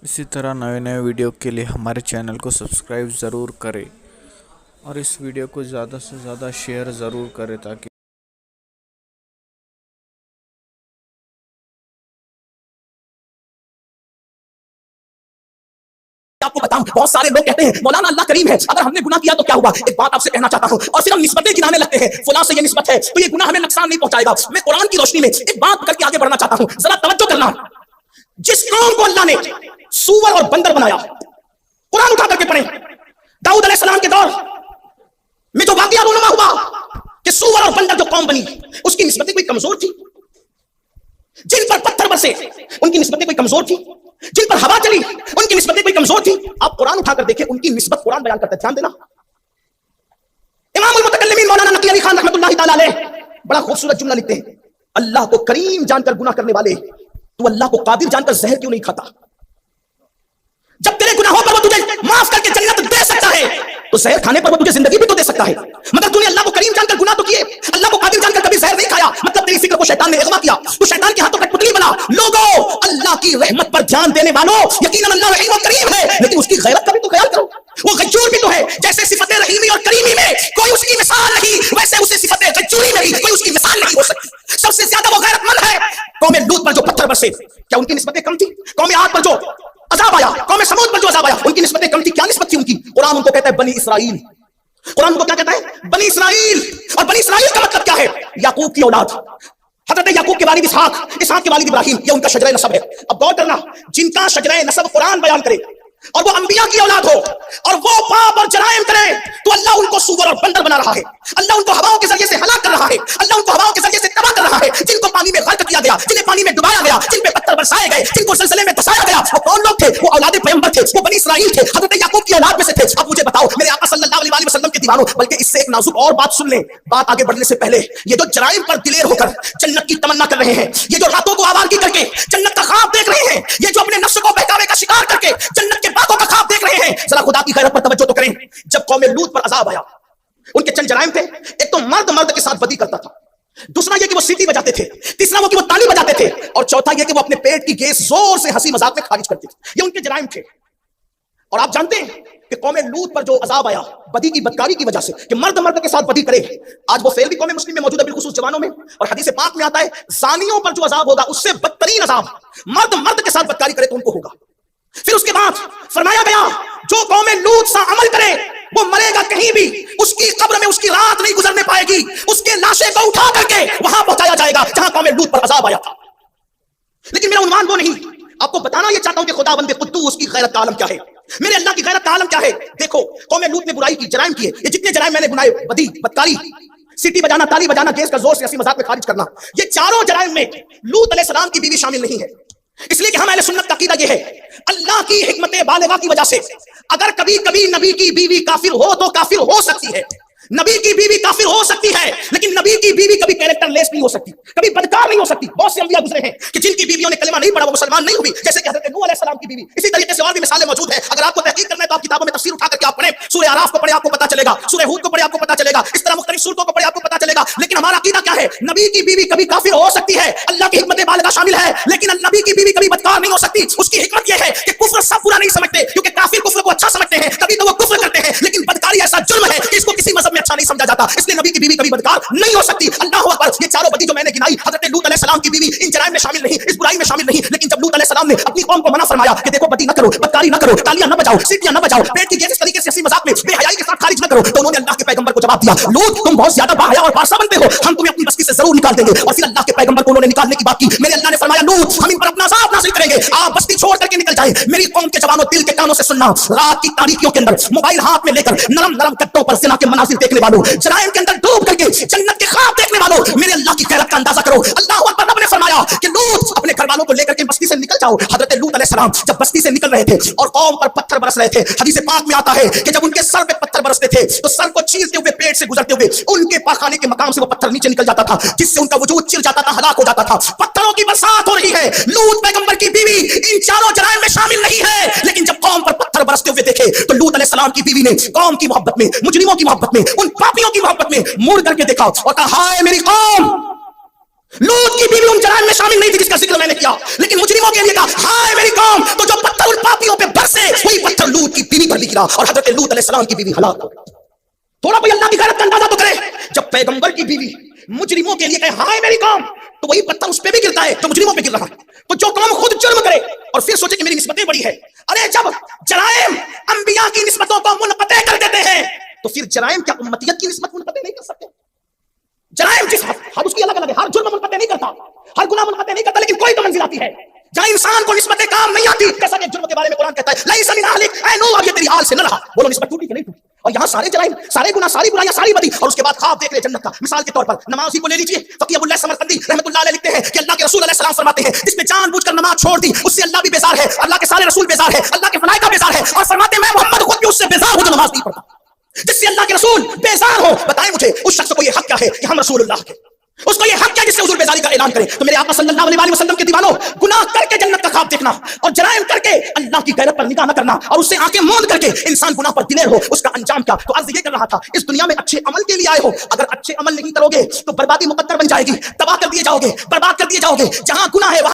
इसी तरह नए नए वीडियो के लिए हमारे चैनल को सब्सक्राइब ज़रूर करें और इस वीडियो को ज़्यादा से ज़्यादा शेयर ज़रूर करें ताकि आपको बताऊं, बहुत सारे लोग कहते हैं मौलाना अल्लाह करीम है, अगर हमने गुनाह किया तो क्या हुआ। एक बात आपसे कहना चाहता हूं, और फिर हम निस्बतें गिनाने लगते हैं, फलां से ये निस्बत है तो ये गुनाह हमें नुकसान नहीं पहुंचाएगा। मैं कुरान की रोशनी में एक बात करके आगे बढ़ना चाहता हूं, जरा तवज्जो करना। जिस कौम को अल्लाह ने सूअर और बंदर बनाया, कुरान उठा करके पढ़े, दाऊद अलैहिस्सलाम के दौर में जो वाकया रूनुमा हुआ कि सूअर और बंदर जो कौम बनी, उसकी निस्बतें कोई कमजोर थी। जिन पर पत्थर बरसे उनकी निस्बतें कोई कमजोर थी, जिन पर हवा चली उनकी निस्बतें कोई कमजोर थी। आप कुरान उठाकर देखें, उनकी निस्बत कुरान बयान करता है। ध्यान देना, इमामुल मुतकल्लिमीन मौलाना नकी अली खान रहमतुल्लाहि तआला अलैह बड़ा खूबसूरत जुमला लिखते हैं, अल्लाह को करीम जानकर गुनाह करने वाले, तू अल्लाह को कादिर जानकर जहर क्यों नहीं खाता? जब तेरे गुनाहों पर वो तुझे माफ करके जन्नत दे सकता है तो जहर खाने पर वो तुझे जिंदगी भी तो दे सकता है। मगर तूने अल्लाह को करीम जानकर गुनाह तो किए, अल्लाह को कादिर जानकर कभी जहर नहीं खाया, मतलब तेरी फिक्र को शैतान ने अगवा किया, तू शैतान के हाथों कठपुतली बना। लोगों, अल्लाह की रहमत पर ध्यान देने वालों, यकीनन अल्लाह रहीम और करीम है, लेकिन उसकी गैरत का भी तो ख्याल करो। वो गज्जूर भी तो है, जैसे सिफते रहीमी और करीमी में कोई उसकी मिसाल नहीं, वैसे उसे सिफते गज्जूरी में भी कोई उसकी मिसाल नहीं हो सकती। सबसे ज्यादा वो गैरतमंद है। कौम लूत पर जो पत्थर बरसे, क्या उनकी निस्बतें कम थी? कौम आद पर जो अजाब आया, कौम समूद पर जो अजाब आया, उनकी निस्बतें कम थी? क्या निस्बत थी उनकी? कुरान उनको कहता है बनी इसराइल। कुरान उनको क्या कहता है? बनी इसराइल। और बनी इसराइल का मतलब क्या है? याकूब की औलाद, हजरत याकूब के वालिद इसहाक, इसहाक के वालिद इब्राहिम, ये उनका शजरे नसब है। अब गौर करना, जिनका शजरे नसब कुरान बयान करे और वो अंबिया की औलाद हो और वो पाप और जराइम करे, तो अल्लाह उनको सूअर और बंदर बना रहा है, अल्लाह उनको हवाओं के जरिए से हलाक कर रहा है, अल्लाह उनको हवाओं के जरिए से तबाह कर रहा है। जिनको पानी में गर्क किया गया, जिन्हें पानी में डुबाया गया, जिन पे पत्थर बरसाए गए, जिनको ज़लज़ले में धंसाया गया, वो कौन लोग थे? वो औलाद पैगंबर थे, वो बनी इसराइल थे, हजरत याकूब की औलाद में से थे। अब मुझे बताओ मेरे आका सल्लल्लाहु अलैहि वसल्लम के दीवानों, बल्कि इससे एक नाजुक और बात सुन ले। बात आगे बढ़ने से पहले, ये जो जराइम पर दिलेर होकर जन्नत की तमन्ना कर रहे हैं, ये जो रातों को आवारगी करके जन्नत का ख्वाब देख रहे हैं, ये जो अपने नफ्स को बहकावे का शिकार करके जन्नत के बागों का ख्वाब देख रहे हैं, जरा खुदा की गैरत पर तवज्जो तो करें। जब कौम लूत पर अजाब आया, उनके चंद जराइम थे। एक तो मर्द मर्द के साथ बदी करता था, दूसरा ये कि वो सीटी बजाते थे, तीसरा वो कि वो ताली बजाते थे, और चौथा ये कि वो अपने पेट की गैस जोर से हंसी मजाक में खारिज करते थे। ये उनके जराइम थे। और आप जानते हैं कि कौम लूत पर जो अजाब आया बदी की बदकारी की वजह से, कि मर्द मर्द के साथ बदी करे, आज वो फेल भी कौम मुस्लिम में मौजूद है, बिलखुसूस जवानों में। और हदीस पाक में आता है, जानियों पर जो अजाब होगा उससे बदतरीन अजाब मर्द मर्द के साथ बदकारी करे तो उनको होगा। फिर उसके बाद फरमाया गया, जो कौम लूत सा अमल करे वो मरेगा कहीं भी, उसकी कब्र में उसकी रात नहीं गुजरने पाएगी, उसके लाशें को उठा करके वहां पहुंचाया जाएगा जहां कौम लूत पर अजाब आया था। लेकिन मेरा उन्वान वो नहीं, आपको बताना ये चाहता हूं कि खुदाबंद कुद्दूस की गैरत का आलम क्या है, मेरे अल्लाह की गैरत का आलम क्या है। देखो, कौम लूत ने बुराई की, जराइम किए, ये जितने जराइम मैंने बुनाए, बदी, बदकारी, सीटी बजाना, ताली बजाना, गैस का जोर से हंसी मजाक में खारिज करना, ये चारों जराइम में लूत अलैहिस्सलाम की बीवी शामिल नहीं है। इसलिए कि हम अहले सुन्नत का अकीदा ये है, अल्लाह की हिकमत बालिगा की वजह से अगर कभी कभी नबी की बीवी काफिर हो तो काफिर हो सकती है, नबी की बीवी काफिर हो सकती है, लेकिन नबी की बीवी कभी कैरेक्टर लेस नहीं हो सकती, कभी बदकार नहीं हो सकती। बहुत से अंबिया गुजरे हैं कि जिनकी बीवियों ने कलमा नहीं पढ़ा, वो मुसलमान नहीं हुई, जैसे कि हज़रत नूह अलैहिस्सलाम की बीवी। इसी तरीके से और भी मिसालें मौजूद हैं। अगर आपको तहकीक करना है तो आप किताबों में तफसीर उठा करके आप पढ़ें, सूरह आराफ को पढ़े आपको पता चलेगा, सूरह हूद को पढ़े आपको पता चलेगा, इस तरह मुख्तलिफ सूरतों को पढ़े आपको पता चलेगा। लेकिन हमारा अकीदा क्या है? नबी की बीवी कभी काफिर हो सकती है, अल्लाह की हिकमत बालिगा शामिल है, लेकिन नबी की बीवी कभी बदकार नहीं हो सकती। उसकी हिकमत यह है कि कुफ्र सब बुरा नहीं समझते, क्योंकि काफिर कुफ्र को अच्छा समझते हैं, कभी तो वो कुफ्र करते हैं, लेकिन बदकारी ऐसा जुर्म है कि इसको किसी मजहब में अच्छा नहीं समझा जाता, इसलिए नबी की बीवी कभी बदकार नहीं हो सकती। अल्लाह अकबर। ये चारों बदी जो मैंने गिनाई, हजरत लूत अलैहिस्सलाम की बीवी इन जराइम में शामिल नहीं, इस बुराई में शामिल नहीं। लेकिन जब लूत अलैहिस्सलाम ने अपनी कौम को मना फरमाया कि देखो बदी न करो, बदकारी न करो, तालियां न बजाओ, सीटियां न बजाओ, पेट की गैस इस तरीके से हंसी मजाक में बेहयाई के साथ खारिज न करो, तो उन्होंने अल्लाह के पैगंबर को जवाब दिया, लूत तुम बहुत ज्यादा बाहया और पासा बनते हो, हम तुम्हें अपनी बस्ती से जरूर निकाल देंगे। और फिर अल्लाह के पैगंबर को उन्होंने निकालने की बात की। मेरे अल्लाह ने फरमाया, लूत हम इन पर अपना अज़ाब नाज़िल करेंगे, आप बस्ती छोड़ करके निकल जाए। मेरी कौम के जवानों, दिल के कानों से सुनना, रात की तारीकियों के अंदर मोबाइल हाथ में लेकर नरम नरम कट्टों पर ज़िना के मनाज़िर देखने वालों, जराइम के अंदर डूब करके जन्नत के ख्वाब देखने वालों, मेरे अल्लाह की गैरत का अंदाजा करो। अल्लाह अकबर। रब ने फरमाया कि लूत अपने घर वालों को लेकर के बस्ती से निकल जाओ। हजरत लूत अलैहिस्सलाम जब बस्ती से निकल रहे थे और कौम पर पत्थर बरस रहे थे, हदीस पाक में आता है कि जब उनके सर पे पत्थर बरसते थे तो सर को चीरते हुए, पेट से गुजरते हुए उनके पाखाने के मकाम से वो पत्थर नीचे निकल जाता था, जिससे उनका वजूद चिर जाता था, हलाक हो जाता था। पत्थरों की बरसात हो रही है। लूत पैगंबर की बीवी इन चारों जराइम में शामिल नहीं है, लेकिन जब कौम पर पत्थर बरसते हुए देखे तो लूत अलैहिस्सलाम की बीवी ने कौम की मोहब्बत में, मुजरिमों की मोहब्बत में, उन पापियों की मोहब्बत में मुड़ करके देखा और कहा, हाय मेरी कौम। लूत की बीवी उन जराइम में शामिल नहीं थी जिसका जिक्र मैंने किया, लेकिन मुजरिमों के लिए कहा, हाय मेरी कौम। तो जो पत्थर उन पापियों گرا اور حضرت لوط علیہ السلام کی بیوی ہلاک ہو گئی. تھوڑا کوئی اللہ کی غیرت کا اندازہ تو کرے. جب پیغمبر کی بیوی مجرموں کے لیے کہے ہائے میری قوم, تو وہی پتھر اس پہ بھی گرتا ہے جو مجرموں پہ گر رہا ہے. تو جو قوم خود جرم کرے اور پھر سوچے کہ میری نسبتیں بڑی ہے, ارے جب جرائم انبیاء کی نسبتوں کو منقطع کر دیتے ہیں تو پھر جرائم کیا امتیت کی نسبت منقطع نہیں کر سکتے؟ جرائم جس حد اس کی الگ الگ ہے, ہر جرم منقطع نہیں کرتا, ہر گناہ منقطع نہیں کرتا, لیکن کوئی تو منزل آتی ہے جہاں انسان کو نسبت کام نہیں آتی. جیسا کہ جرم کے بارے میں قرآن کہتا ہے لیس من اہلک, اے نوح اب یہ تیری آل سے نہ رہا. بولو نسبت ٹوٹی کہ نہیں ٹوٹی؟ اور یہاں سارے جرائم, سارے گناہ, ساری برائیاں, ساری بدی, اور اس کے بعد خواب دیکھ لے جنت کا. مثال کے طور پر نمازی کو لے لیجیے. فقیہ ابو اللہ سمرقندی رحمۃ اللہ علیہ لکھتے ہیں کہ اللہ کے رسول علیہ السلام فرماتے ہیں جس نے جان بوجھ کر نماز چھوڑ دی اس سے اللہ بھی بیزار ہے, اللہ کے سارے رسول بیزار ہے, اللہ کے ملائکہ بیزار ہے, اور فرماتے ہیں میں محمد خود بھی اس سے بیزار ہوں جو نماز نہیں پڑھتا. جس سے اللہ کے رسول بیزار ہو, بتائیں مجھے اس شخص کو یہ حق کیا ہے کہ ہم رسول اللہ کے, اس کو یہ حق کیا جس سے حضور بیزاری کا اعلان کرے. تو میرے آقا صلی اللہ علیہ وسلم کے دیوانوں, گناہ کر کے جنت کا خواب دیکھنا اور جرائم کر کے اللہ کی غیرت پر نگاہ نہ کرنا اور اس سے آنکھیں موند کر کے انسان گناہ پر دلیر ہو, اس کا انجام کیا؟ تو عرض یہ کر رہا تھا اس دنیا میں اچھے عمل کے لیے آئے ہو, اگر اچھے عمل نہیں کرو گے تو بربادی مقدر بن جائے گی, تباہ کر دیے جاؤ گے, برباد کر دیے جاؤ گے. جہاں گناہ ہے